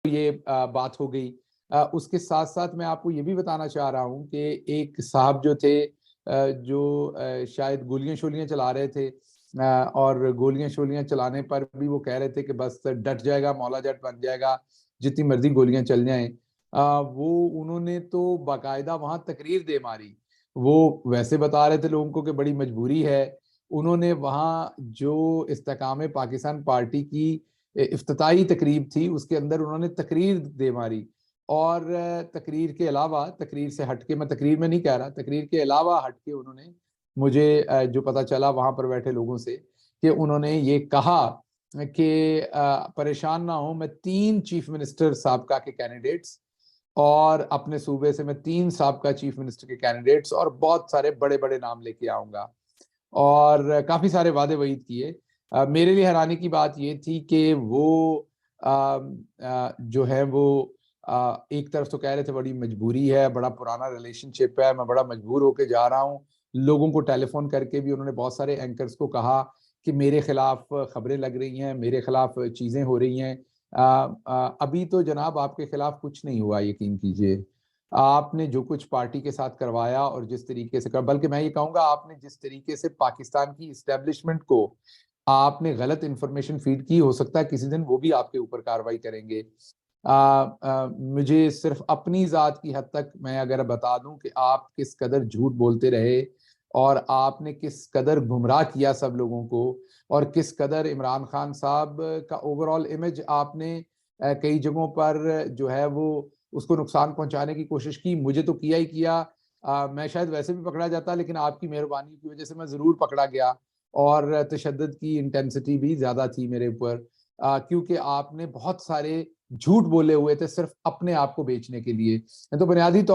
ये बात हो गई। उसके साथ-साथ मैं आपको ये भी बताना चाह रहा हूँ कि एक साहब जो थे जो शायद गोलियाँ-शोलियाँ चला रहे थे और गोलियाँ-शोलियाँ चलाने पर भी वो कह रहे थे कि बस डट जाएगा, मौला जट बन जाएगा, जितनी मर्ज़ी गोलियाँ चल जाएँ। वो उन्होंने तो बाकायदा वहाँ तकरीर दे मारी। वो वैसे बता रहे थे लोगों को कि बड़ी मजबूरी है। उन्होंने वहाँ जो इस्तेकाम पाकिस्तान पार्टी की इफ्तिताई तकरीब थी, उसके अंदर उन्होंने तकरीर दे मारी और तकरीर के अलावा तकरीर से हट के मैं तकरीर में नहीं कह रहा, तकरीर के अलावा हट के उन्होंने मुझे जो पता चला वहाँ पर बैठे लोगों से कि उन्होंने ये कहा कि परेशान ना हो, मैं 3 चीफ मिनिस्टर साबका के कैंडिडेट्स और अपने सूबे से मैं 3 साबका चीफ मिनिस्टर के कैंडिडेट्स और बहुत सारे बड़े-बड़े नाम लेके आऊँगा। और काफ़ी सारे वादे-वईद किए। मेरे लिए हैरानी की बात ये थी कि वो जो है वो एक तरफ तो कह रहे थे बड़ी मजबूरी है, बड़ा पुराना रिलेशनशिप है, मैं बड़ा मजबूर होके जा रहा हूँ। लोगों को टेलीफ़ोन करके भी उन्होंने बहुत सारे एंकर्स को कहा कि मेरे खिलाफ खबरें लग रही हैं, मेरे खिलाफ चीज़ें हो रही हैं। अभी तो जनाब आपके खिलाफ कुछ नहीं हुआ यकीन कीजिए। आपने जो कुछ पार्टी के साथ करवाया और जिस तरीके से कर बल्कि मैं ये कहूँगा आपने जिस तरीके से पाकिस्तान की एस्टेब्लिशमेंट को आपने गलत इन्फॉर्मेशन फीड की, हो सकता है किसी दिन वो भी आपके ऊपर कार्रवाई करेंगे। मुझे सिर्फ़ अपनी ज़ात की हद तक मैं अगर बता दूँ कि आप किस कदर झूठ बोलते रहे और आपने किस कदर गुमराह किया सब लोगों को और किस कदर इमरान खान साहब का ओवरऑल इमेज आपने कई जगहों पर जो है वो उसको नुकसान पहुँचाने की कोशिश की। मुझे तो किया ही किया। मैं शायद वैसे भी पकड़ा जाता लेकिन आपकी मेहरबानी की वज़ह से मैं ज़रूर पकड़ा गया और तशद्दुद की इंटेंसिटी भी ज़्यादा थी मेरे ऊपर क्योंकि आपने बहुत सारे झूठ बोले हुए थे सिर्फ़ अपने आप को बेचने के लिए। तो बुनियादी तौर